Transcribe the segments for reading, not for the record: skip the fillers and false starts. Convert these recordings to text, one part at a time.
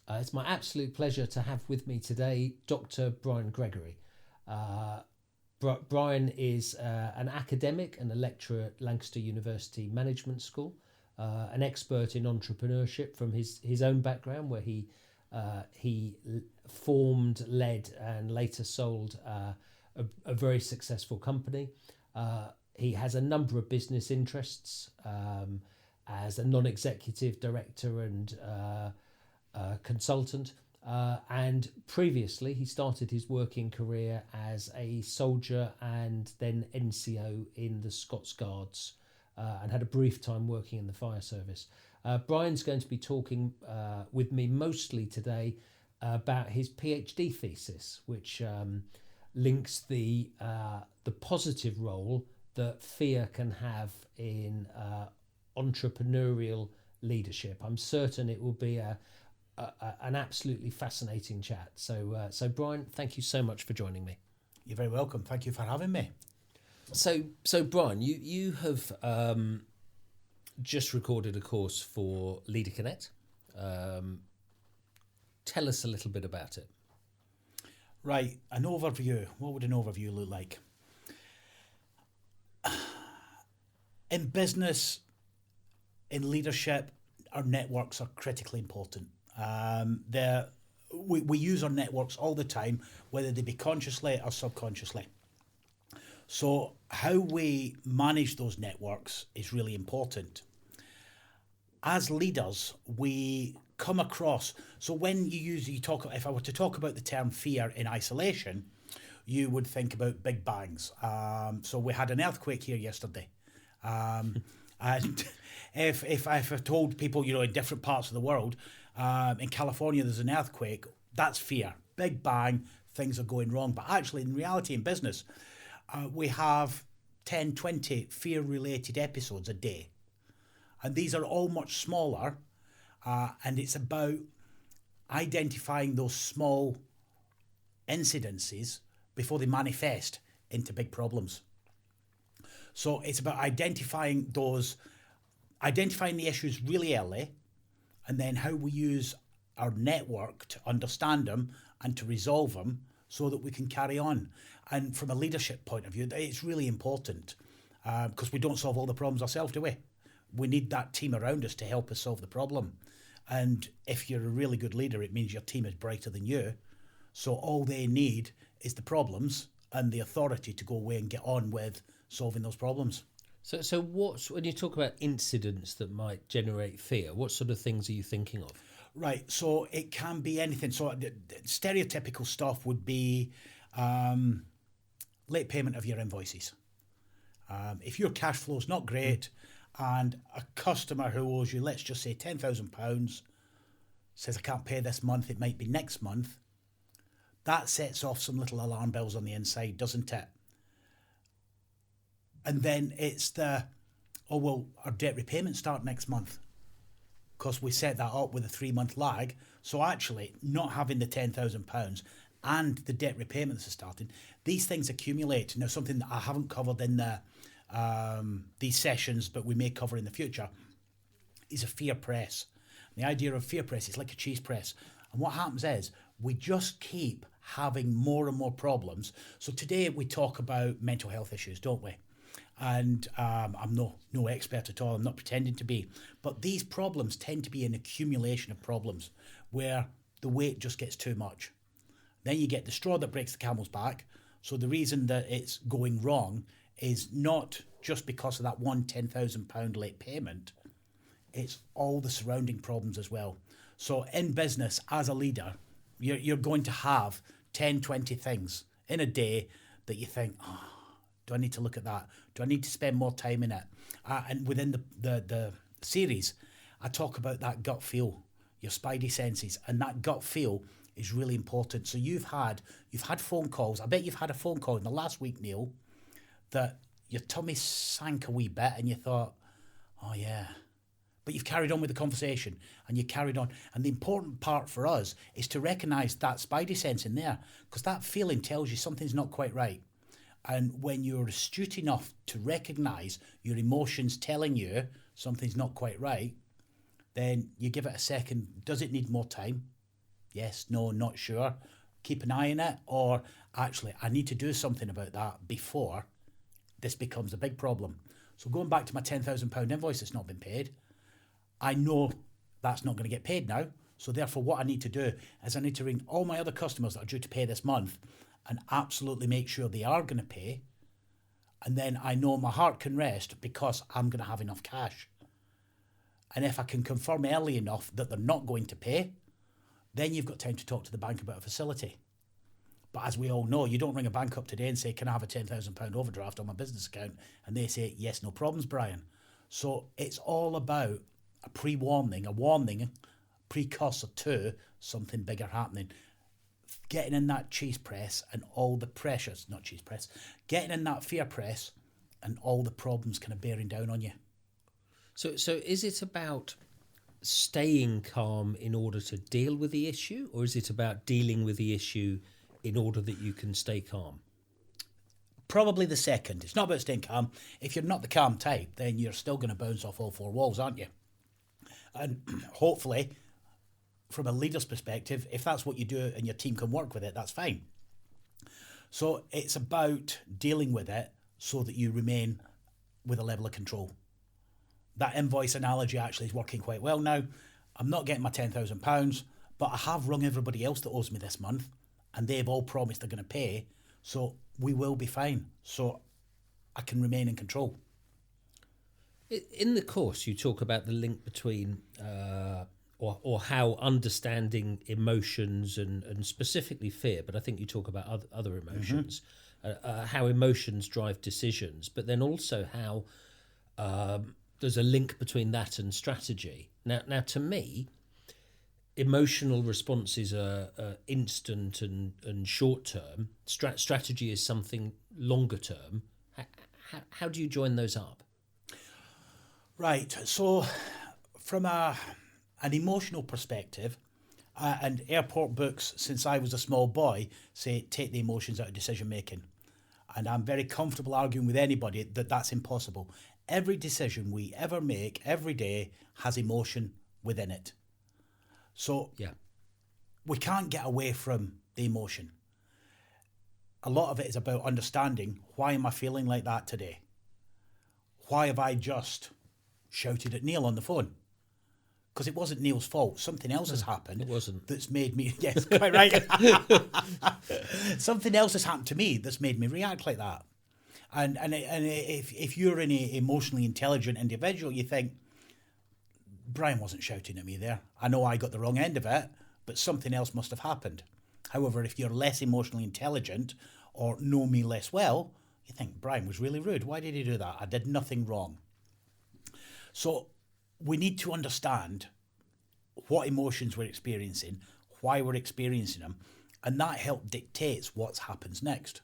It's my absolute pleasure to have with me today Dr. Brian Gregory. Brian is an academic and a lecturer at Lancaster University Management School, an expert in entrepreneurship from his own background, where he formed, led, and later sold a very successful company. He has a number of business interests as a non-executive director and consultant. And previously, he started his working career as a soldier and then NCO in the Scots Guards, and had a brief time working in the fire service. Brian's going to be talking with me mostly today about his PhD thesis, which links the positive role that fear can have in entrepreneurial leadership. I'm certain it will be an absolutely fascinating chat. So Brian, thank you so much for joining me. You're very welcome. Thank you for having me. So Brian, you have just recorded a course for Leader Connect. Tell us a little bit about it. Right, an overview. What would an overview look like? In business, in leadership, our networks are critically important. We use our networks all the time, whether they be consciously or subconsciously. So how we manage those networks is really important. As leaders, we come across, so when you talk, if I were to talk about the term fear in isolation, you would think about big bangs. So we had an earthquake here yesterday. And if I've told people, in different parts of the world, in California there's an earthquake, that's fear. Big bang, things are going wrong. But actually, in reality, in business, we have 10, 20 fear-related episodes a day. And these are all much smaller, and it's about identifying those small incidences before they manifest into big problems. So it's about identifying the issues really early, and then how we use our network to understand them and to resolve them so that we can carry on. And from a leadership point of view, it's really important because we don't solve all the problems ourselves, do we? We need that team around us to help us solve the problem. And if you're a really good leader, it means your team is brighter than you. So all they need is the problems and the authority to go away and get on with solving those problems. So when you talk about incidents that might generate fear, what sort of things are you thinking of? Right, so it can be anything. So the stereotypical stuff would be late payment of your invoices. If your cash flow is not great and a customer who owes you, let's just say £10,000, says, I can't pay this month, it might be next month, that sets off some little alarm bells on the inside, doesn't it? And then it's our debt repayment start next month, because we set that up with a 3-month lag. So actually, not having the £10,000 and the debt repayments are starting, these things accumulate. Now, something that I haven't covered in these sessions, but we may cover in the future, is a fear press. And the idea of fear press is like a cheese press. And what happens is we just keep having more and more problems. So today we talk about mental health issues, don't we? And I'm no expert at all, I'm not pretending to be, but these problems tend to be an accumulation of problems where the weight just gets too much. Then you get the straw that breaks the camel's back. So the reason that it's going wrong is not just because of that one £10,000 late payment, it's all the surrounding problems as well. So in business, as a leader, you're going to have 10, 20 things in a day that you think, do I need to look at that? Do I need to spend more time in it? And within the series, I talk about that gut feel, your spidey senses, and that gut feel is really important. So you've had phone calls. I bet you've had a phone call in the last week, Neil, that your tummy sank a wee bit and you thought, oh yeah. But you've carried on with the conversation and you carried on. And the important part for us is to recognise that spidey sense in there, because that feeling tells you something's not quite right. And when you're astute enough to recognise your emotions telling you something's not quite right, then you give it a second. Does it need more time? yes, no, not sure, keep an eye on it, or actually I need to do something about that before this becomes a big problem. So going back to my £10,000 invoice that's not been paid, I know that's not going to get paid now. So therefore what I need to do is I need to ring all my other customers that are due to pay this month and absolutely make sure they are going to pay. And then I know my heart can rest because I'm going to have enough cash. And if I can confirm early enough that they're not going to pay, then you've got time to talk to the bank about a facility. But as we all know, you don't ring a bank up today and say, can I have a £10,000 overdraft on my business account? And they say, yes, no problems, Brian. So it's all about a pre-warning, a warning, precursor to something bigger happening. Getting in that cheese press and all the pressures, not cheese press, getting in that fear press and all the problems kind of bearing down on you. So is it about staying calm in order to deal with the issue, or is it about dealing with the issue in order that you can stay calm? Probably the second. It's not about staying calm. If you're not the calm type, then you're still going to bounce off all four walls, aren't you? And hopefully, from a leader's perspective, if that's what you do and your team can work with it, that's fine. So it's about dealing with it so that you remain with a level of control. That invoice analogy actually is working quite well now. I'm not getting my £10,000, but I have rung everybody else that owes me this month, and they've all promised they're going to pay, so we will be fine. So I can remain in control. In the course, you talk about the link between, or how understanding emotions and specifically fear, but I think you talk about other emotions, how emotions drive decisions, but then also how there's a link between that and strategy. Now, to me, emotional responses are instant and short term. Strategy is something longer term. How do you join those up? Right. So from an emotional perspective, and airport books, since I was a small boy, say take the emotions out of decision making. And I'm very comfortable arguing with anybody that that's impossible. Every decision we ever make every day has emotion within it. So we can't get away from the emotion. A lot of it is about understanding, why am I feeling like that today? Why have I just shouted at Neil on the phone? Because it wasn't Neil's fault. Something else has happened. It wasn't. That's made me... Yes, quite right. Something else has happened to me that's made me react like that. And if you're an emotionally intelligent individual, you think, Brian wasn't shouting at me there. I know I got the wrong end of it, but something else must have happened. However, if you're less emotionally intelligent or know me less well, you think, Brian was really rude. Why did he do that? I did nothing wrong. So we need to understand what emotions we're experiencing, why we're experiencing them, and that help dictates what happens next.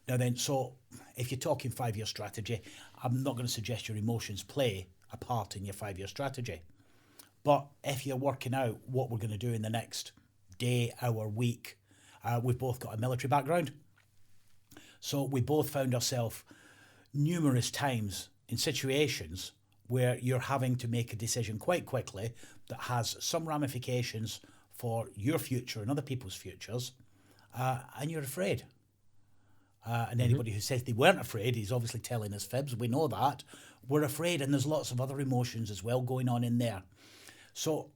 Now then, so if you're talking 5-year strategy, I'm not going to suggest your emotions play a part in your 5-year strategy. But if you're working out what we're going to do in the next day, hour, week, we've both got a military background. So we both found ourselves numerous times in situations where you're having to make a decision quite quickly that has some ramifications for your future and other people's futures, and you're afraid. And anybody who says they weren't afraid is obviously telling us fibs. We know that. We're afraid, and there's lots of other emotions as well going on in there. So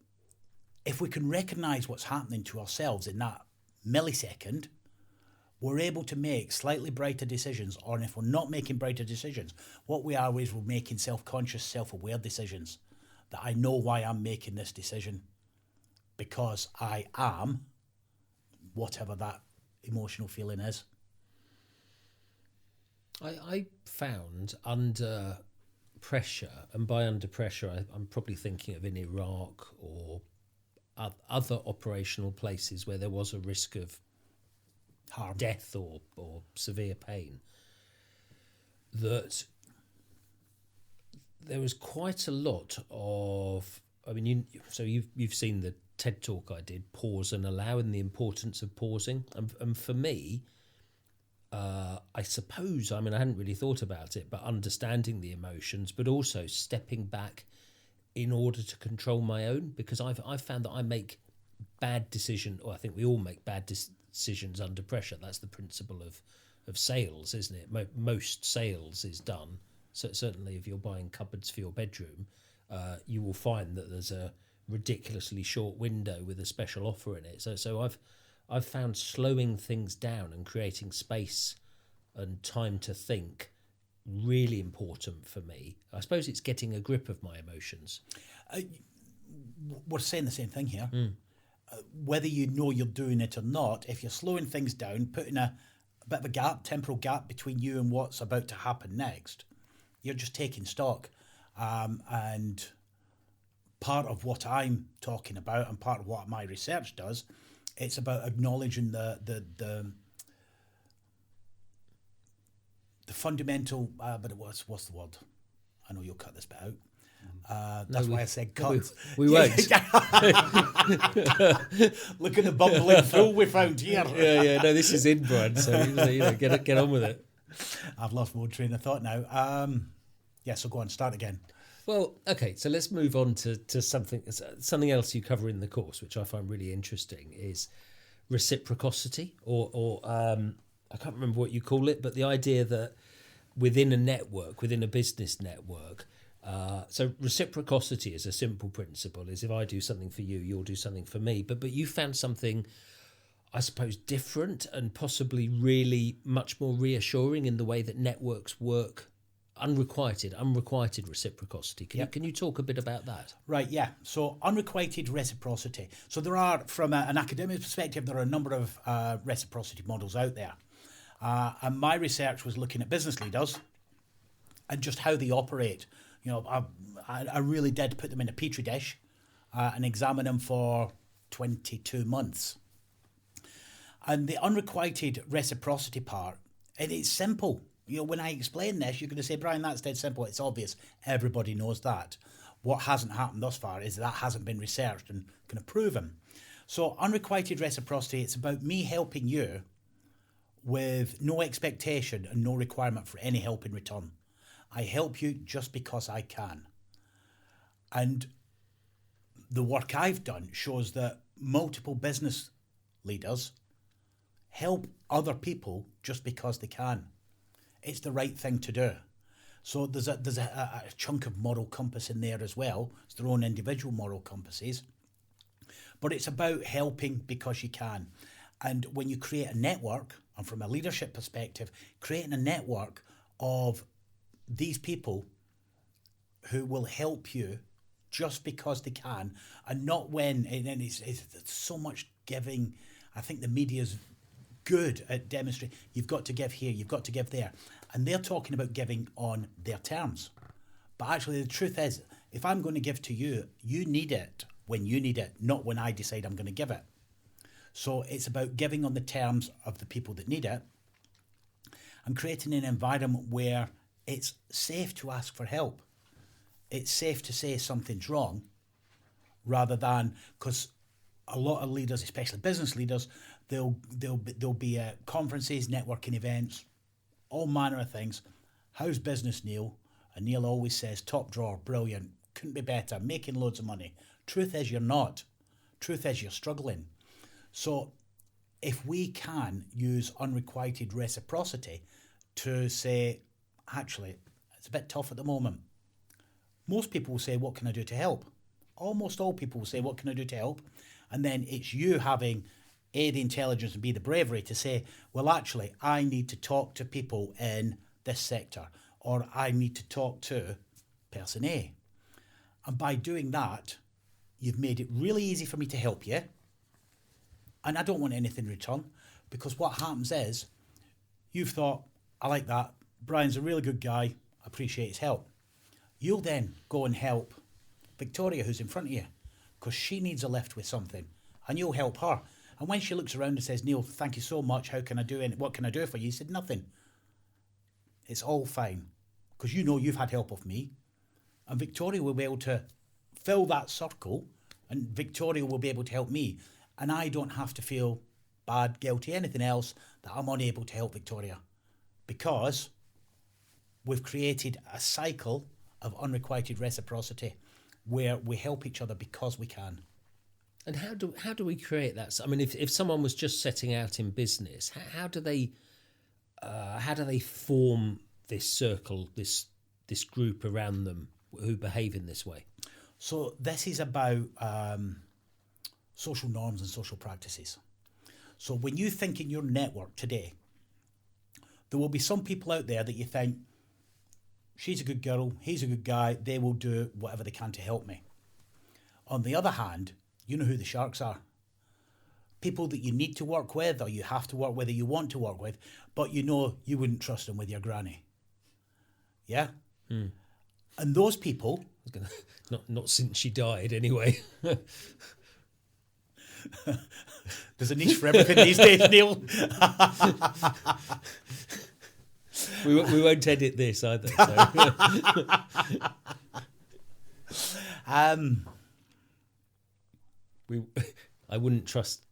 if we can recognise what's happening to ourselves in that millisecond, we're able to make slightly brighter decisions. Or if we're not making brighter decisions, what we are is we're making self-conscious, self-aware decisions. That I know why I'm making this decision, because I am whatever that emotional feeling is. I found under pressure, and by under pressure I'm probably thinking of in Iraq or other operational places where there was a risk of harm, death or severe pain, that there was quite a lot of, I mean, you've seen the TED talk I did, Pause and Allow, and the importance of pausing, and for me, I suppose, I mean, I hadn't really thought about it, but understanding the emotions, but also stepping back in order to control my own, because I've found that I make bad decision, or I think we all make bad decisions under pressure. That's the principle of sales, isn't it? Most sales is done. So certainly if you're buying cupboards for your bedroom, you will find that there's a ridiculously short window with a special offer in it. So I've found slowing things down and creating space and time to think really important for me. I suppose it's getting a grip of my emotions. We're saying the same thing here. Whether you know you're doing it or not, if you're slowing things down, putting a bit of a gap, temporal gap between you and what's about to happen next, you're just taking stock. And part of what I'm talking about and part of what my research does, it's about acknowledging the fundamental, but what's the word? I know you'll cut this bit out. That's why I said cut. We won't. Look at the bumbling fool we found here. Yeah. No, this is in, Brian. So get on with it. I've lost my train of thought now. So go on, start again. Well, okay. So let's move on to something else you cover in the course, which I find really interesting, is reciprocity, or I can't remember what you call it, but the idea that within a network, within a business network, so reciprocity is a simple principle, is if I do something for you, you'll do something for me. But you found something, I suppose, different and possibly really much more reassuring in the way that networks work. Unrequited reciprocity. Can you talk a bit about that? Right, yeah. So unrequited reciprocity. So there are, from an academic perspective, there are a number of reciprocity models out there. And my research was looking at business leaders and just how they operate. You know, I really did put them in a petri dish and examine them for 22 months. And the unrequited reciprocity part, it is simple. You know, when I explain this, you're going to say, Brian, that's dead simple. It's obvious. Everybody knows that. What hasn't happened thus far is that hasn't been researched and kind of proven. So unrequited reciprocity, it's about me helping you with no expectation and no requirement for any help in return. I help you just because I can. And the work I've done shows that multiple business leaders help other people just because they can. It's the right thing to do. So there's a chunk of moral compass in there as well. It's their own individual moral compasses. But it's about helping because you can. And when you create a network, and from a leadership perspective, creating a network of these people who will help you just because they can, and not when, and it's so much giving. I think the media's good at demonstrating, you've got to give here, you've got to give there. And they're talking about giving on their terms. But actually the truth is, if I'm going to give to you, you need it when you need it, not when I decide I'm going to give it. So it's about giving on the terms of the people that need it and creating an environment where it's safe to ask for help. It's safe to say something's wrong, rather than, because a lot of leaders, especially business leaders, there'll be conferences, networking events, all manner of things. How's business, Neil? And Neil always says, top drawer, brilliant, couldn't be better, making loads of money. Truth is, you're not. Truth is, you're struggling. So if we can use unrequited reciprocity to say, actually, it's a bit tough at the moment. Most people will say, what can I do to help? Almost all people will say, what can I do to help? And then it's you having A, the intelligence and B, the bravery to say, well, actually, I need to talk to people in this sector, or I need to talk to person A. And by doing that, you've made it really easy for me to help you. And I don't want anything in return, because what happens is you've thought, I like that. Brian's a really good guy. I appreciate his help. You'll then go and help Victoria, who's in front of you, because she needs a lift with something, and you'll help her. And when she looks around and says, Neil, thank you so much. How can I do it? What can I do for you? You said, nothing. It's all fine, because you know you've had help of me. And Victoria will be able to fill that circle, and Victoria will be able to help me. And I don't have to feel bad, guilty, anything else that I'm unable to help Victoria, because we've created a cycle of unrequited reciprocity where we help each other because we can. And how do we create that? I mean, if someone was just setting out in business, how do they form this circle, this group around them who behave in this way? So this is about social norms and social practices. So when you think in your network today, there will be some people out there that you think, she's a good girl, he's a good guy, they will do whatever they can to help me. On the other hand, you know who the sharks are. People that you need to work with, or you have to work with, or you want to work with, but you know you wouldn't trust them with your granny. Yeah? And those people... Not since she died, anyway. There's a niche for everything these days, Neil. we won't edit this either. So. I wouldn't trust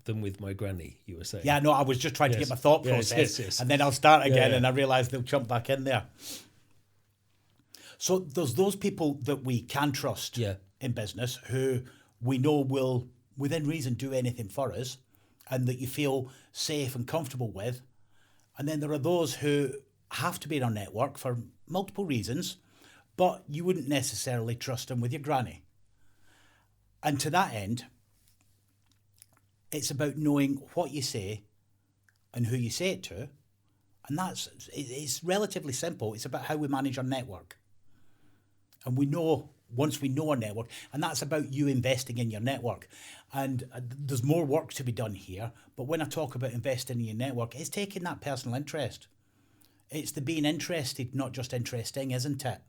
them with my granny, you were saying. Yeah, no, I was just trying to get my thought process, yes. and then I'll start again, and I realise they'll jump back in there. So there's those people that we can trust in business who we know will, within reason, do anything for us, and that you feel safe and comfortable with. And then there are those who have to be in our network for multiple reasons, but you wouldn't necessarily trust them with your granny. And to that end, it's about knowing what you say and who you say it to. And it's relatively simple. It's about how we manage our network. And we know, once we know our network, and that's about you investing in your network. And there's more work to be done here. But when I talk about investing in your network, it's taking that personal interest. It's the being interested, not just interesting, isn't it?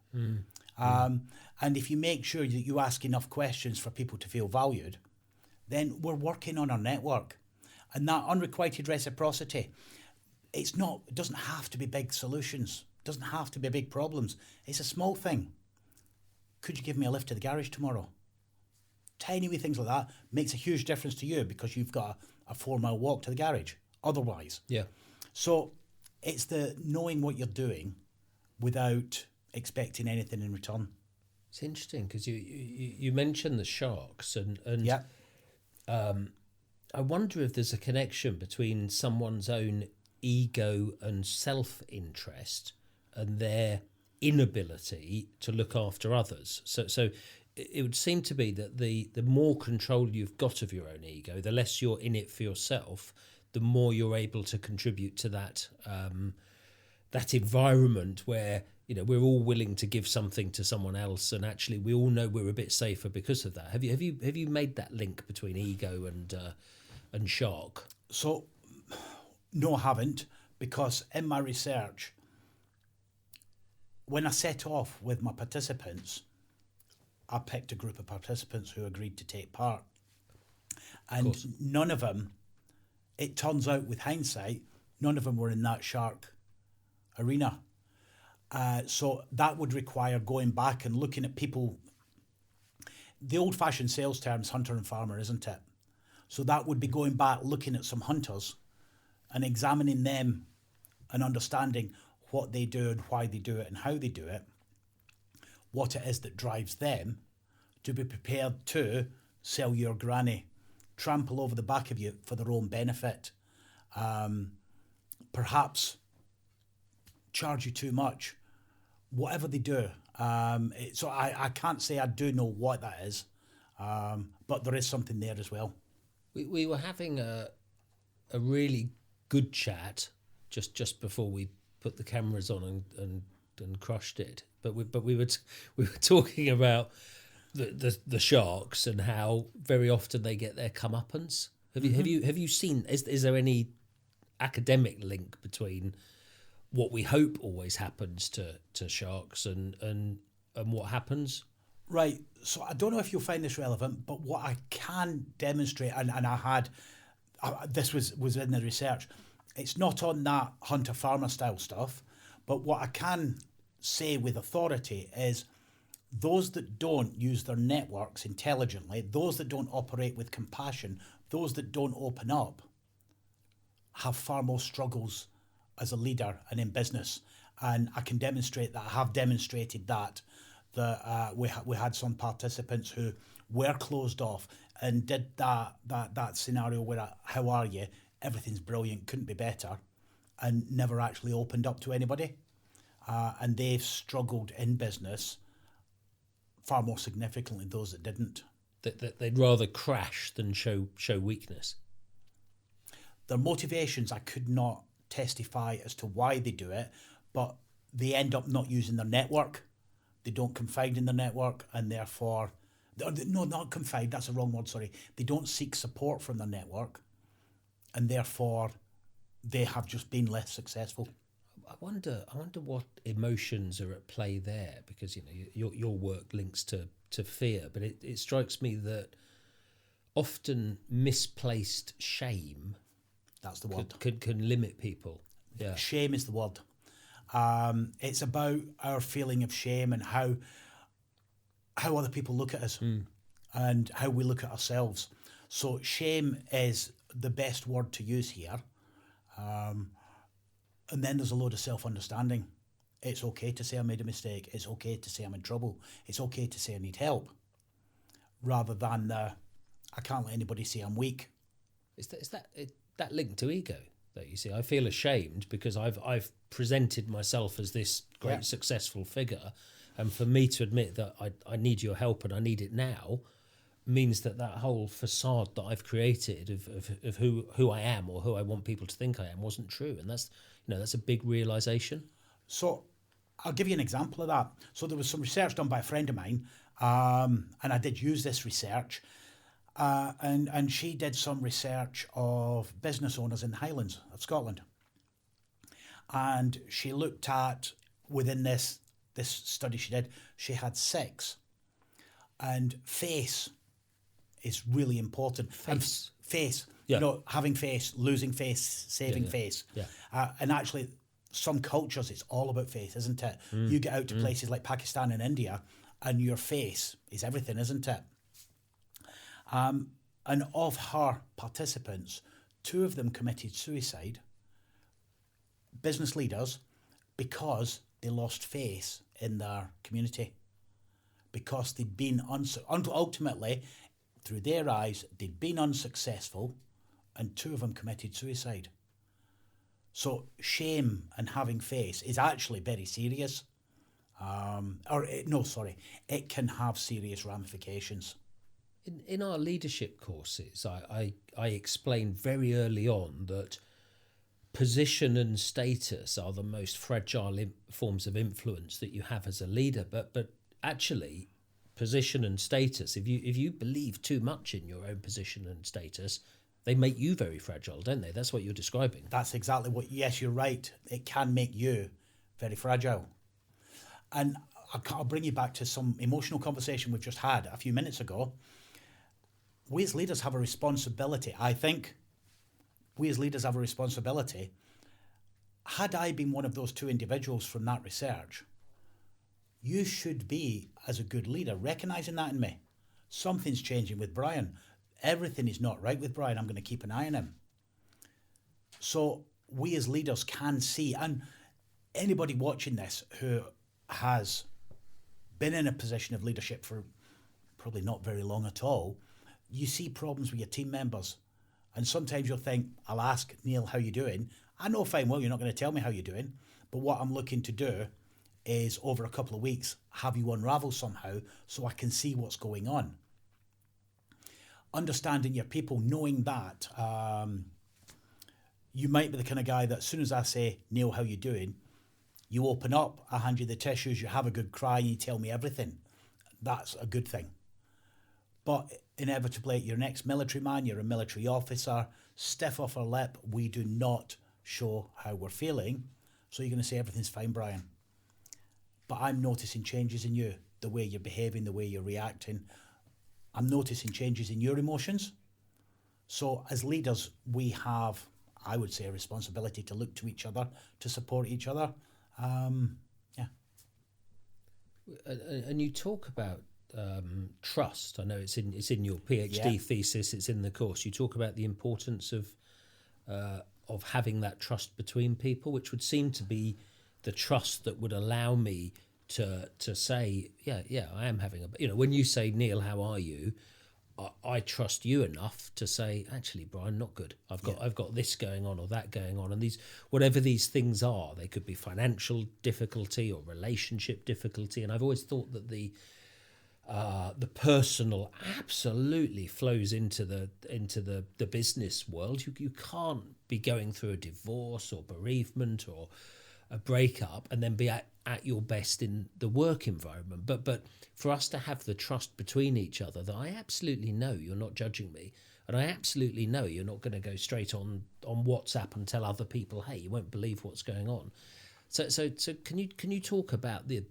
And if you make sure that you ask enough questions for people to feel valued, then we're working on our network. And that unrequited reciprocity, it doesn't have to be big solutions. It doesn't have to be big problems. It's a small thing. Could you give me a lift to the garage tomorrow? Tiny wee things like that makes a huge difference to you because you've got a 4-mile walk to the garage otherwise. Yeah. So it's the knowing what you're doing without expecting anything in return. It's interesting because you mentioned the sharks and I wonder if there's a connection between someone's own ego and self-interest and their inability to look after others. So it would seem to be that the more control you've got of your own ego, the less you're in it for yourself, the more you're able to contribute to that that environment where we're all willing to give something to someone else, and actually we all know we're a bit safer because of that. Have you made that link between ego and shark? So no, I haven't, because in my research, when I set off with my participants, I picked a group of participants who agreed to take part. And none of them, it turns out with hindsight, none of them were in that shark arena. So that would require going back and looking at people. The old-fashioned sales term is hunter and farmer, isn't it? So that would be going back, looking at some hunters and examining them and understanding what they do and why they do it and how they do it, what it is that drives them to be prepared to sell your granny, trample over the back of you for their own benefit, perhaps charge you too much, whatever they do. So I can't say I do know what that is, but there is something there as well. We were having a really good chat just before we put the cameras on and crushed it. But we were talking about the sharks and how very often they get their comeuppance. Have you seen? Is there any academic link between what we hope always happens to sharks and what happens? Right. So I don't know if you'll find this relevant, but what I can demonstrate, and I had, this was in the research, it's not on that hunter-farmer style stuff, but what I can say with authority is those that don't use their networks intelligently, those that don't operate with compassion, those that don't open up, have far more struggles as a leader and in business. And I can demonstrate that. I have demonstrated that we had some participants who were closed off and did that scenario where, how are you? Everything's brilliant, couldn't be better, and never actually opened up to anybody. And they've struggled in business far more significantly than those that didn't. That they'd rather crash than show weakness. Their motivations, I could not testify as to why they do it, but they end up not using their network. They don't confide in their network, and therefore, no, not confide, that's the wrong word, sorry. They don't seek support from their network, and therefore they have just been less successful. I wonder what emotions are at play there, because your work links to fear, but it strikes me that often misplaced shame, that's the word, can limit people. Yeah, shame is the word. It's about our feeling of shame and how other people look at us and how we look at ourselves. So shame is the best word to use here. And then there's a load of self-understanding. It's okay to say I made a mistake. It's okay to say I'm in trouble. It's okay to say I need help, rather than I can't let anybody say I'm weak. Is that linked to ego that you see? I feel ashamed because I've presented myself as this great successful figure, and for me to admit that I need your help and I need it now means that whole facade that I've created of who I am or who I want people to think I am wasn't true, and that's a big realization. So I'll give you an example of that. So there was some research done by a friend of mine, and I did use this research, and she did some research of business owners in the Highlands of Scotland, and she looked at, within this study she did, she had 6, and face is really important. Face. Yeah. Having face, losing face, saving face. Yeah. And actually, some cultures, it's all about face, isn't it? You get out to places like Pakistan and India, and your face is everything, isn't it? And of her participants, 2 of them committed suicide, business leaders, because they lost face in their community. Because they'd been ultimately, through their eyes, they'd been unsuccessful, and 2 of them committed suicide. So shame and having face is actually very serious. It can have serious ramifications. In our leadership courses, I explained very early on that position and status are the most fragile forms of influence that you have as a leader. But actually, position and status, if you believe too much in your own position and status, they make you very fragile, don't they? That's what you're describing. That's exactly what. Yes, you're right. It can make you very fragile. And I'll bring you back to some emotional conversation we've just had a few minutes ago. We as leaders have a responsibility. I think we as leaders have a responsibility. Had I been one of those 2 individuals from that research, you should be, as a good leader, recognising that in me. Something's changing with Brian. Everything is not right with Brian. I'm going to keep an eye on him. So we as leaders can see, and anybody watching this who has been in a position of leadership for probably not very long at all, you see problems with your team members. And sometimes you'll think, I'll ask Neil, how you doing? I know fine well you're not going to tell me how you're doing, but what I'm looking to do is, over a couple of weeks, have you unravel somehow so I can see what's going on. Understanding your people, knowing that you might be the kind of guy that as soon as I say, Neil, how you doing? You open up, I hand you the tissues, you have a good cry, and you tell me everything. That's a good thing. But inevitably, you're an ex-military man, you're a military officer, stiff off our lip, we do not show how we're feeling. So you're going to say, everything's fine, Brian. But I'm noticing changes in you, the way you're behaving, the way you're reacting. I'm noticing changes in your emotions. So as leaders, we have, I would say, a responsibility to look to each other, to support each other. And you talk about trust. I know it's in your PhD thesis. It's in the course. You talk about the importance of having that trust between people, which would seem to be the trust that would allow me to say, yeah, I am having when you say, Neil, how are you? I trust you enough to say, actually, Brian, not good. I've got this going on or that going on, and these, whatever these things are, they could be financial difficulty or relationship difficulty. And I've always thought that the personal absolutely flows into the business world. You can't be going through a divorce or bereavement or a breakup and then be at your best in the work environment. But for us to have the trust between each other that I absolutely know you're not judging me, and I absolutely know you're not going to go straight on WhatsApp and tell other people, hey, you won't believe what's going on. So can you talk about the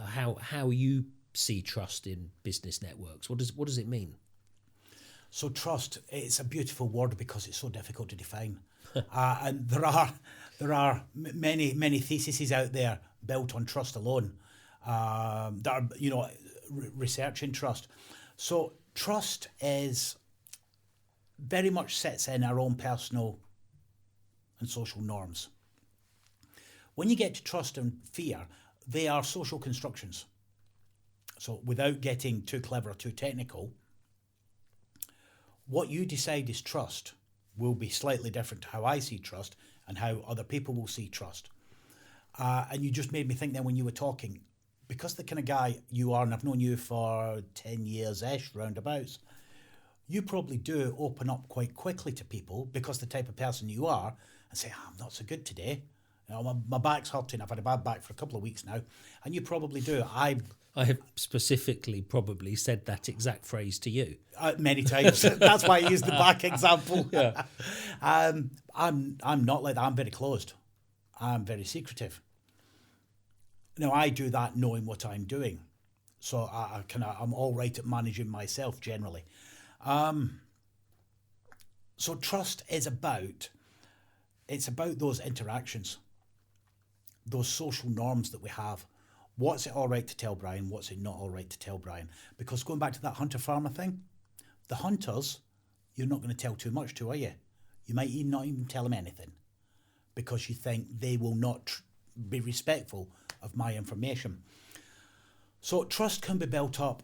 how you see trust in business networks? What does it mean? So trust, it's a beautiful word because it's so difficult to define. And there are many theses out there built on trust alone that are, researching trust. So trust is very much sits in our own personal and social norms. When you get to trust and fear, they are social constructions. So without getting too clever or too technical, what you decide is trust will be slightly different to how I see trust and how other people will see trust. And you just made me think then when you were talking, because the kind of guy you are, and I've known you for 10 years-ish, roundabouts, you probably do open up quite quickly to people because the type of person you are, and say, I'm not so good today. My back's hurting. I've had a bad back for a couple of weeks now. And you probably do. I have specifically probably said that exact phrase to you. Many times. That's why I used the back example. Yeah. I'm not like that. I'm very closed. I'm very secretive. Now, I do that knowing what I'm doing. So I'm all right at managing myself generally. So trust is about those interactions, those social norms that we have. What's it all right to tell Brian? What's it not all right to tell Brian? Because going back to that hunter-farmer thing, the hunters, you're not going to tell too much to, are you? You might not even tell them anything because you think they will not be respectful of my information. So trust can be built up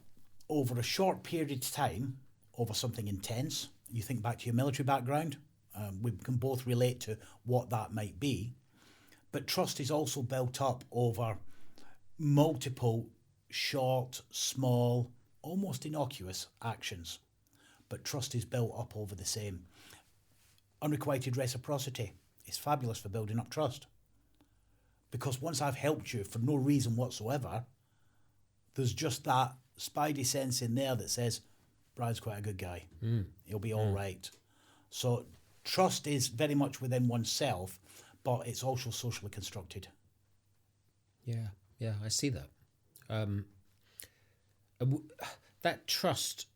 over a short period of time, over something intense. You think back to your military background. We can both relate to what that might be. But trust is also built up over multiple short, small, almost innocuous actions. But trust is built up over the same. Unrequited reciprocity is fabulous for building up trust. Because once I've helped you for no reason whatsoever, there's just that spidey sense in there that says, Brian's quite a good guy. He'll be all right. So trust is very much within oneself, but it's also socially constructed. Yeah, I see that. That trust,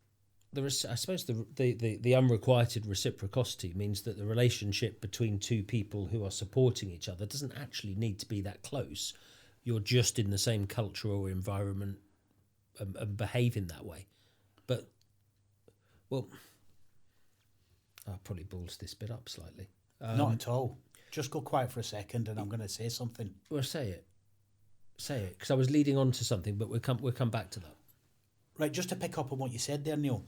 I suppose the unrequited reciprocity means that the relationship between two people who are supporting each other doesn't actually need to be that close. You're just in the same cultural environment and behaving that way. But, well, I'll probably balls this bit up slightly. Not at all. Just go quiet for a second and I'm going to say something. Well, say it, because I was leading on to something, but we'll come back to that. Right, just to pick up on what you said there, Neil,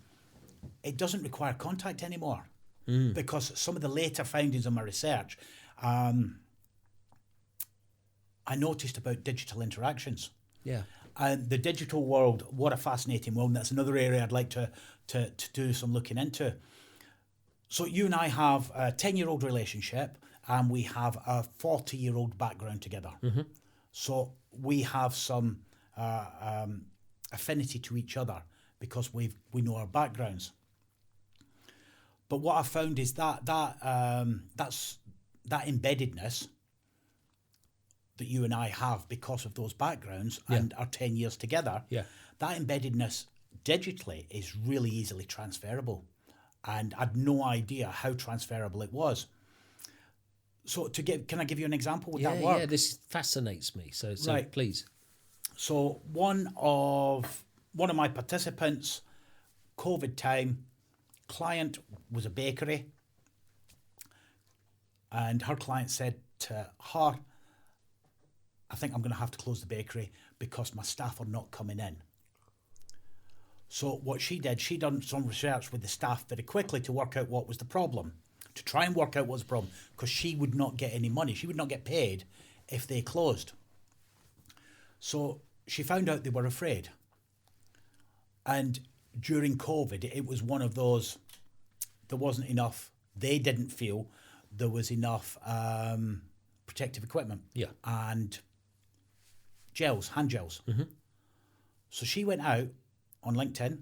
it doesn't require contact anymore because some of the later findings of my research, I noticed about digital interactions. Yeah. And the digital world, what a fascinating world. And that's another area I'd like to do some looking into. So you and I have a 10-year-old relationship and we have a 40-year-old background together. Mm-hmm. So we have some affinity to each other because we know our backgrounds. But what I found is that embeddedness that you and I have because of those backgrounds and our 10 years together, that embeddedness digitally is really easily transferable. And I had no idea how transferable it was. So can I give you an example? Would that work? Yeah, this fascinates me. So right. Please. So one of my participants, COVID time, client was a bakery, and her client said to her, I think I'm going to have to close the bakery because my staff are not coming in. So what she did, she done some research with the staff very quickly to work out what was the problem, to try and work out what was the problem, because she would not get any money. She would not get paid if they closed. So she found out they were afraid. And during COVID, it was one of those, there wasn't enough, they didn't feel there was enough protective equipment and gels, hand gels. Mm-hmm. So she went out on LinkedIn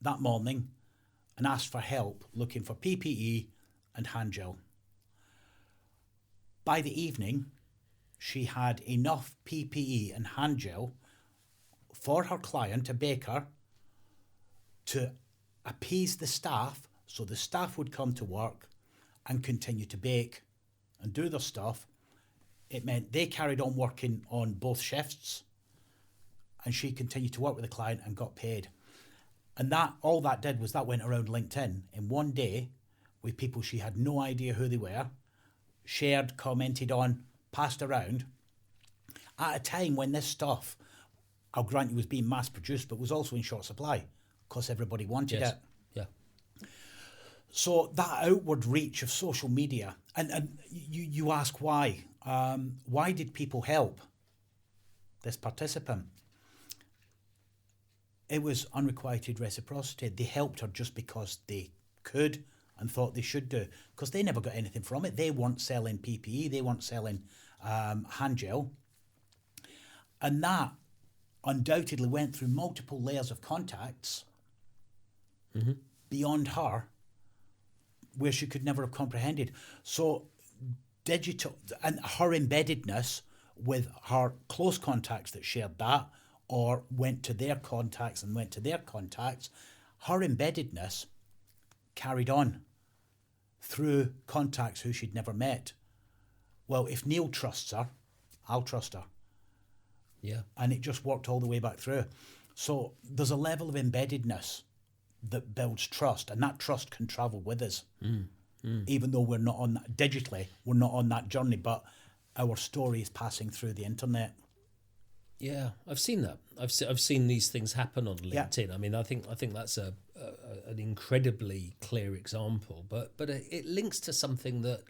that morning and asked for help looking for PPE and hand gel. By the evening, she had enough PPE and hand gel for her client, a baker, to appease the staff so the staff would come to work and continue to bake and do their stuff. It meant they carried on working on both shifts and she continued to work with the client and got paid. And that all that did was that went around LinkedIn in one day with people she had no idea who they were, shared, commented on, passed around, at a time when this stuff, I'll grant you, was being mass produced, but was also in short supply because everybody wanted it. Yeah. So that outward reach of social media, and you ask why. Why did people help this participant? It was unrequited reciprocity. They helped her just because they could and thought they should do, because they never got anything from it. They weren't selling PPE, they weren't selling hand gel. And that undoubtedly went through multiple layers of contacts beyond her, where she could never have comprehended. So digital, and her embeddedness with her close contacts that shared that, or went to their contacts and went to their contacts, her embeddedness carried on through contacts who she'd never met. Well, if Neil trusts her, I'll trust her. Yeah. And it just worked all the way back through. So there's a level of embeddedness that builds trust, and that trust can travel with us. Even though we're not on that, digitally, we're not on that journey, but our story is passing through the internet. Yeah, I've seen that. I've seen these things happen on LinkedIn. Yeah. I mean, I think that's an incredibly clear example, but it links to something that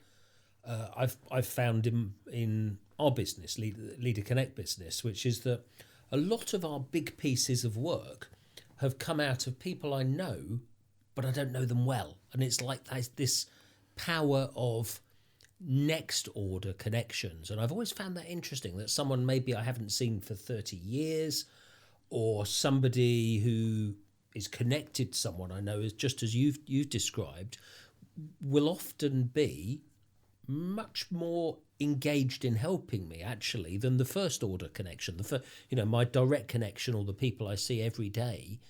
I've found in our business, Leader Connect business, which is that a lot of our big pieces of work have come out of people I know, but I don't know them well, and it's like this power of next order connections. And I've always found that interesting, that someone maybe I haven't seen for 30 years, or somebody who is connected to someone I know, is just as you've described, will often be much more engaged in helping me actually than the first order connection. My direct connection, or the people I see every day,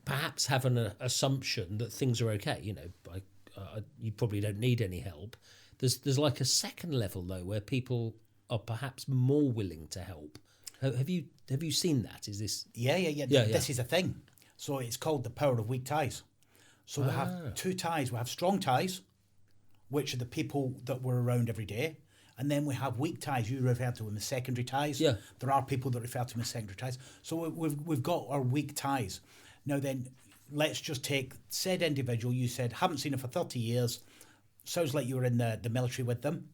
perhaps have an assumption that things are okay. You probably don't need any help. There's like a second level though, where people are perhaps more willing to help. Have you seen that? Is this? Yeah. This is a thing. So it's called the power of weak ties. So we have two ties. We have strong ties, which are the people that were around every day. And then we have weak ties. You refer to them as secondary ties. Yeah. There are people that refer to them as secondary ties. So we've got our weak ties. Now then, let's just take said individual. You said, haven't seen her for 30 years. Sounds like you were in the military with them.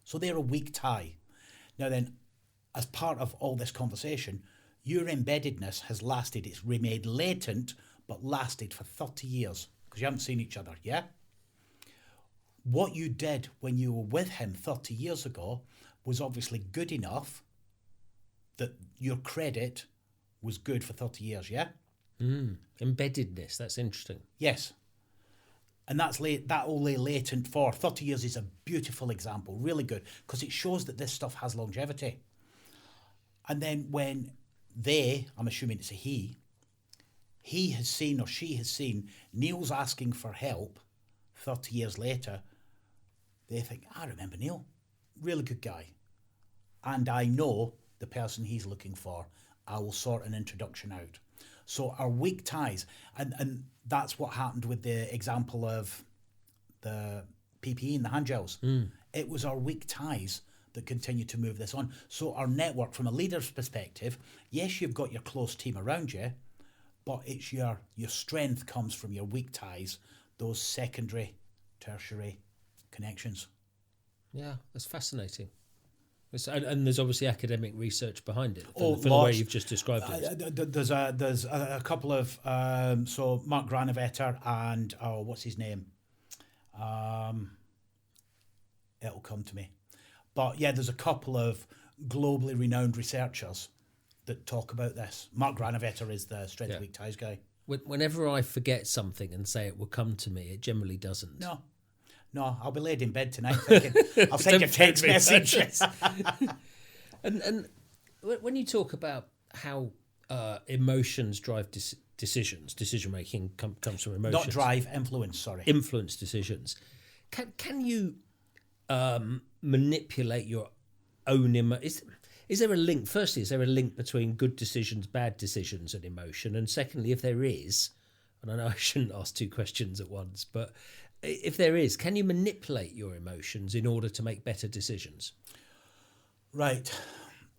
So they're a weak tie. Now then, as part of all this conversation, your embeddedness has lasted. It's remained latent, but lasted for 30 years because you haven't seen each other, yeah? What you did when you were with him 30 years ago was obviously good enough that your credit was good for 30 years, yeah? Embeddedness, that's interesting. Yes. And that all lay latent for 30 years is a beautiful example, really good, because it shows that this stuff has longevity. And then when I'm assuming it's a he has seen, or she has seen, Neil's asking for help 30 years later, they think, I remember Neil, really good guy. And I know the person he's looking for. I will sort an introduction out. So our weak ties, and that's what happened with the example of the PPE and the hand gels. It was our weak ties that continue to move this on. So our network, from a leader's perspective, yes, you've got your close team around you, but it's your strength comes from your weak ties, those secondary, tertiary connections. Yeah, that's fascinating. And there's obviously academic research behind it for Oh, the way you've just described it. There's a couple of so Mark Granovetter and what's his name? It'll come to me, but yeah, there's a couple of globally renowned researchers that talk about this. Mark Granovetter is the strength weak ties guy. Whenever I forget something and say it will come to me, it generally doesn't. No, I'll be laid in bed tonight thinking, I'll send you text messages. And when you talk about how emotions drive decision making comes from emotions. Not drive, influence, sorry. Influence decisions. Can you manipulate your own Is there a link? Firstly, is there a link between good decisions, bad decisions, and emotion? And secondly, if there is, and I know I shouldn't ask two questions at once, but if there is, can you manipulate your emotions in order to make better decisions? Right.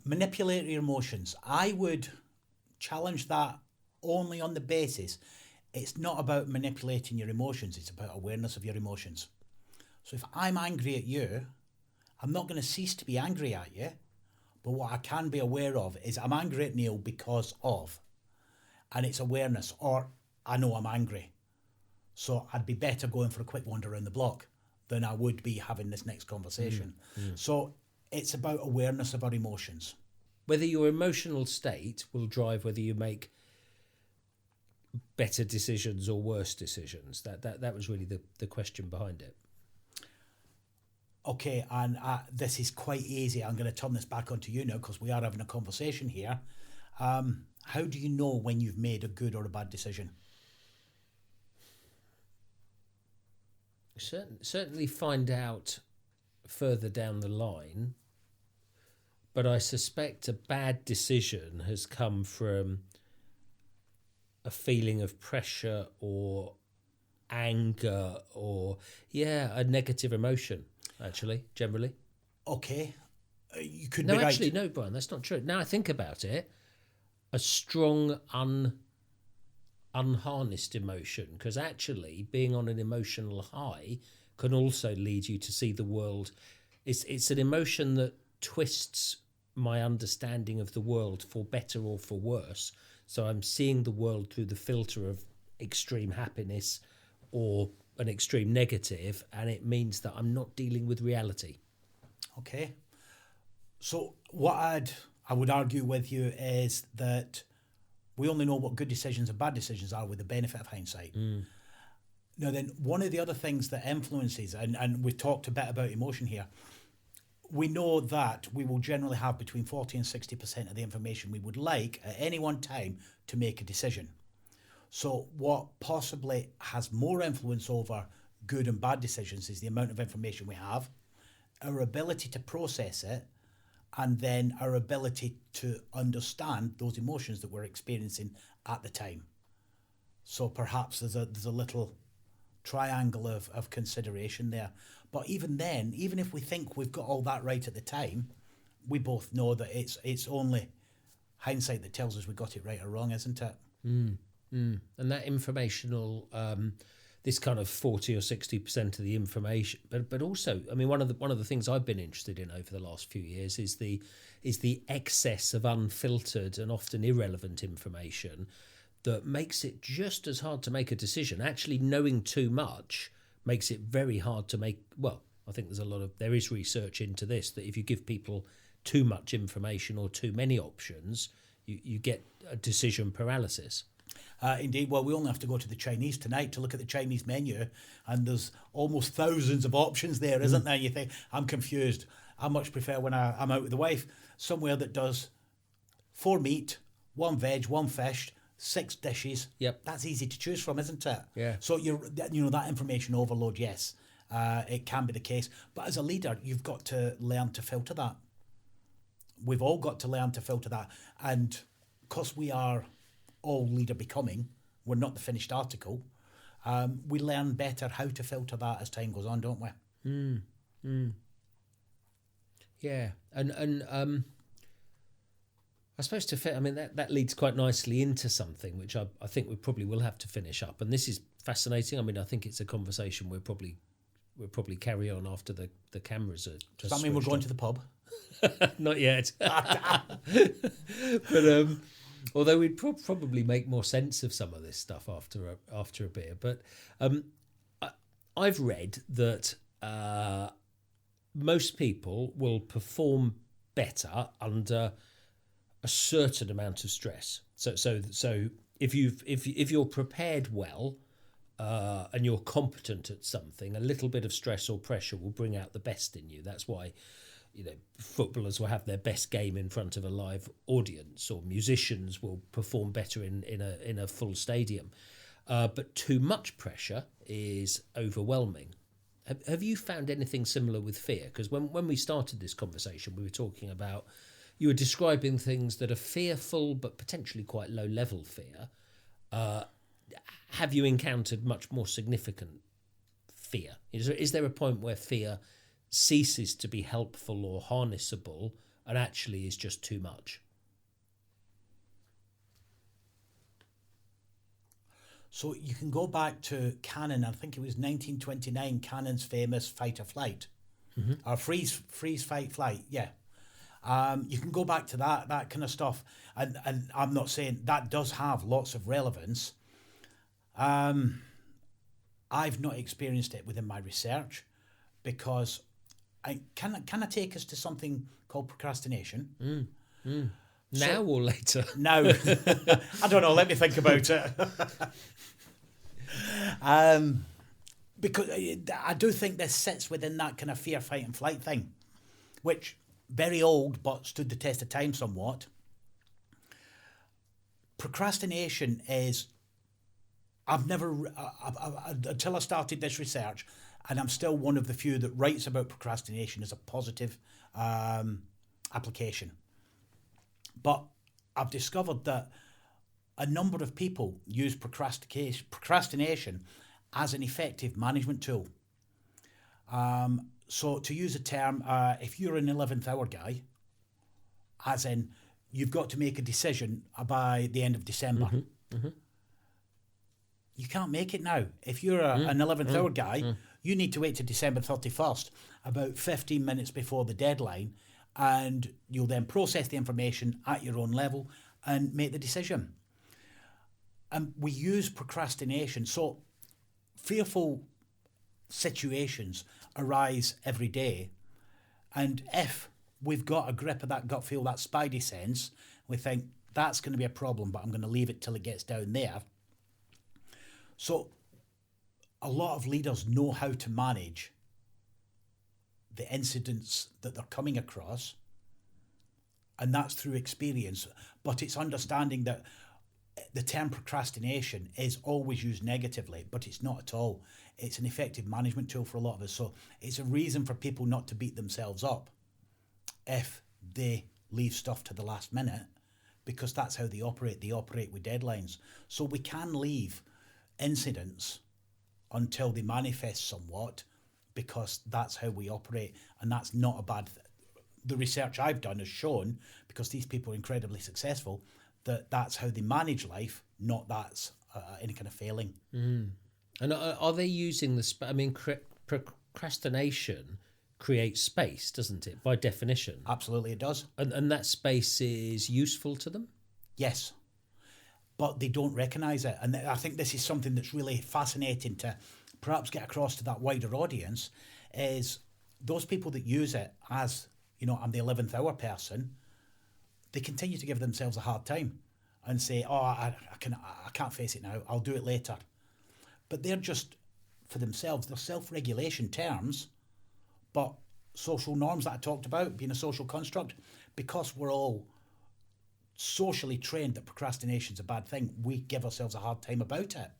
Manipulate your emotions. I would challenge that only on the basis it's not about manipulating your emotions, it's about awareness of your emotions. So if I'm angry at you, I'm not going to cease to be angry at you, but what I can be aware of is I'm angry at Neil because of, and it's awareness, or I know I'm angry. So I'd be better going for a quick wander around the block than I would be having this next conversation. So it's about awareness of our emotions. Whether your emotional state will drive whether you make better decisions or worse decisions. That was really the question behind it. Okay, and this is quite easy. I'm going to turn this back onto you now because we are having a conversation here. How do you know when you've made a good or a bad decision? Certainly find out further down the line, but I suspect a bad decision has come from a feeling of pressure or anger or a negative emotion, actually, generally. Okay, you could be right. No, actually, no, Brian, that's not true. Now I think about it, a strong unharnessed emotion, because actually being on an emotional high can also lead you to see the world. It's an emotion that twists my understanding of the world for better or for worse. So I'm seeing the world through the filter of extreme happiness or an extreme negative, and it means that I'm not dealing with reality. Okay. So what I would argue with you is that we only know what good decisions and bad decisions are with the benefit of hindsight. Now then, one of the other things that influences, and we've talked a bit about emotion here, we know that we will generally have between 40 and 60% of the information we would like at any one time to make a decision. So what possibly has more influence over good and bad decisions is the amount of information we have, our ability to process it, and then our ability to understand those emotions that we're experiencing at the time. So perhaps there's a little triangle of consideration there. But even then, even if we think we've got all that right at the time, we both know that it's only hindsight that tells us we got it right or wrong, isn't it? And that informational, this kind of 40 or 60% of the information, but also, I mean, one of the things I've been interested in over the last few years is the excess of unfiltered and often irrelevant information that makes it just as hard to make a decision. Actually, knowing too much makes it very hard to make. Well, I think there is research into this, that if you give people too much information or too many options, you get a decision paralysis. Indeed. Well, we only have to go to the Chinese tonight to look at the Chinese menu, and there's almost thousands of options there, isn't there? You think, I'm confused. I much prefer when I'm out with the wife, somewhere that does 4 meat, 1 veg, 1 fish, 6 dishes. Yep. That's easy to choose from, isn't it? Yeah. So that information overload, yes, it can be the case. But as a leader, you've got to learn to filter that. We've all got to learn to filter that. And because we are all leader becoming, we're not the finished article, we learn better how to filter that as time goes on, don't we? Yeah, and I suppose I mean that leads quite nicely into something which I think we probably will have to finish up, and this is fascinating. I mean, I think it's a conversation we'll probably carry on after the cameras are. Does that mean we're going to the pub? Not yet, but although we'd probably make more sense of some of this stuff after a beer. But I've read that most people will perform better under a certain amount of stress. So if you're prepared well and you're competent at something, a little bit of stress or pressure will bring out the best in you. That's why, footballers will have their best game in front of a live audience, or musicians will perform better in a full stadium. But too much pressure is overwhelming. Have you found anything similar with fear? Because when we started this conversation, we were talking about, you were describing things that are fearful but potentially quite low level fear. Have you encountered much more significant fear? Is there a point where fear ceases to be helpful or harnessable and actually is just too much? So you can go back to Cannon. I think it was 1929. Cannon's famous fight or flight, or freeze, fight, flight. Yeah, you can go back to that kind of stuff. And I'm not saying that does have lots of relevance. I've not experienced it within my research, because can I take us to something called procrastination? Now or later? Now. I don't know. Let me think about it. Because I do think this sits within that kind of fear, fight and flight thing, which very old but stood the test of time somewhat. Procrastination is, until I started this research, and I'm still one of the few that writes about procrastination as a positive application. But I've discovered that a number of people use procrastination as an effective management tool. So to use a term, if you're an 11th hour guy, as in you've got to make a decision by the end of December, you can't make it now. If you're an 11th hour guy, you need to wait to December 31st, about 15 minutes before the deadline, and you'll then process the information at your own level and make the decision. And we use procrastination. So fearful situations arise every day. And if we've got a grip of that gut feel, that spidey sense, we think that's going to be a problem, but I'm going to leave it till it gets down there. So a lot of leaders know how to manage the incidents that they're coming across, and that's through experience. But it's understanding that the term procrastination is always used negatively, but it's not at all. It's an effective management tool for a lot of us. So it's a reason for people not to beat themselves up if they leave stuff to the last minute, because that's how they operate. They operate with deadlines. So we can leave incidents until they manifest somewhat, because that's how we operate, and that's not a bad thing. The research I've done has shown, because these people are incredibly successful, that that's how they manage life, not that's any kind of failing. And are they using procrastination creates space, doesn't it, by definition? Absolutely it does. And that space is useful to them? Yes. But they don't recognise it. And I think this is something that's really fascinating to perhaps get across to that wider audience, is those people that use it as, I'm the 11th hour person, they continue to give themselves a hard time and say, I can't face it now, I'll do it later. But they're just, for themselves, they're self-regulation terms, but social norms that I talked about, being a social construct, because we're all socially trained that procrastination's a bad thing, we give ourselves a hard time about it.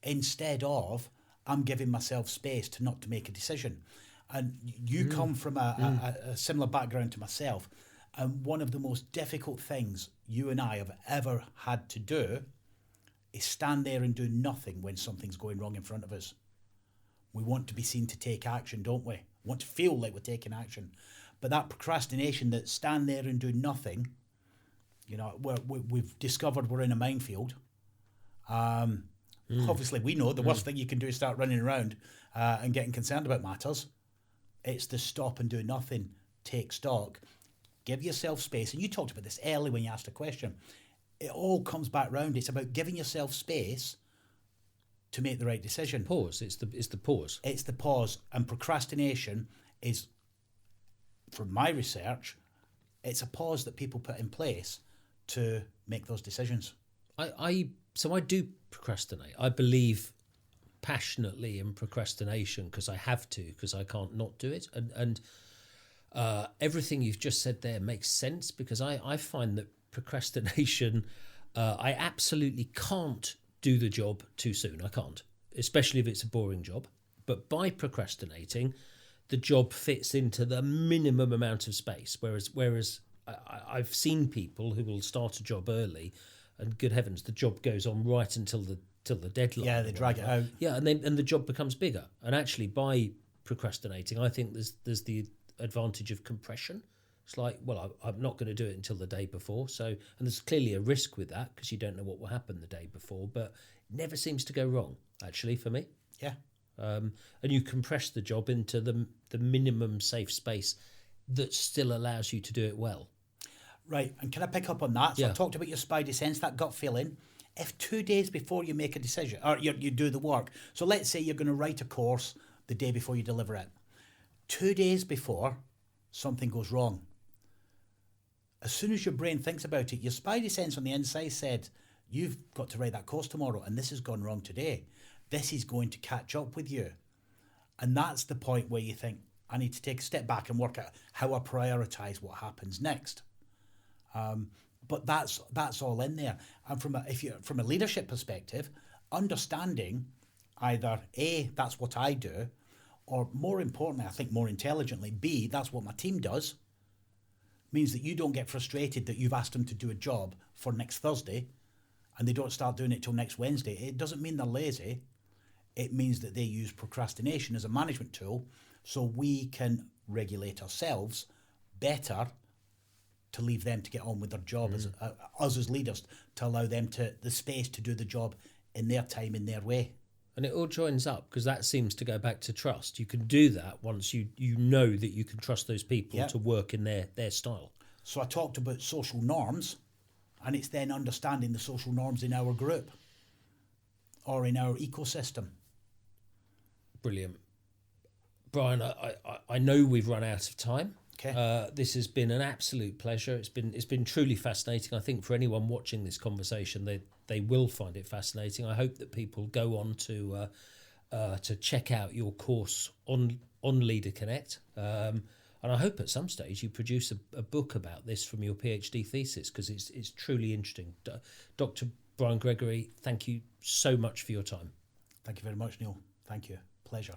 Instead of, I'm giving myself space to not to make a decision. And you come from a similar background to myself, and one of the most difficult things you and I have ever had to do is stand there and do nothing when something's going wrong in front of us. We want to be seen to take action, don't we? We want to feel like we're taking action. But that procrastination, that stand there and do nothing, you know, we've discovered we're in a minefield. Obviously, we know the worst thing you can do is start running around and getting concerned about matters. It's the stop and do nothing, take stock, give yourself space. And you talked about this early when you asked a question. It all comes back round. It's about giving yourself space to make the right decision. Pause. It's the pause. It's the pause. And procrastination is, from my research, it's a pause that people put in place to make those decisions. So I do procrastinate. I believe passionately in procrastination because I have to, because I can't not do it. And everything you've just said there makes sense, because I find that procrastination, I absolutely can't do the job too soon. I can't, especially if it's a boring job. But by procrastinating, the job fits into the minimum amount of space. Whereas I've seen people who will start a job early, and good heavens, the job goes on right until the deadline. Yeah, they drag it out. Yeah, and the job becomes bigger. And actually, by procrastinating, I think there's the advantage of compression. It's like, well, I'm not going to do it until the day before. So, and there's clearly a risk with that because you don't know what will happen the day before. But it never seems to go wrong, actually, for me. Yeah. And you compress the job into the minimum safe space that still allows you to do it well. Right, and can I pick up on that? So Yeah. I talked about your spidey sense, that gut feeling. If 2 days before you make a decision, or you do the work, so let's say you're going to write a course the day before you deliver it. 2 days before, something goes wrong. As soon as your brain thinks about it, your spidey sense on the inside said, you've got to write that course tomorrow, and this has gone wrong today. This is going to catch up with you. And that's the point where you think, I need to take a step back and work out how I prioritise what happens next. But that's all in there. And from a leadership perspective, understanding either A, that's what I do, or more importantly, I think more intelligently, B, that's what my team does, means that you don't get frustrated that you've asked them to do a job for next Thursday and they don't start doing it till next Wednesday. It doesn't mean they're lazy. It means that they use procrastination as a management tool so we can regulate ourselves better to leave them to get on with their job as us as leaders, to allow them the space to do the job in their time, in their way. And it all joins up, because that seems to go back to trust. You can do that once you know that you can trust those people to work in their style. So I talked about social norms, and it's then understanding the social norms in our group or in our ecosystem. Brilliant. Brian, I know we've run out of time. Okay. This has been an absolute pleasure. It's been truly fascinating. I think for anyone watching this conversation, they will find it fascinating. I hope that people go on to check out your course on Leader Connect, and I hope at some stage you produce a book about this from your PhD thesis, because it's truly interesting. Dr. Brian Gregory, thank you so much for your time. Thank you very much, Neil. Thank you. Pleasure.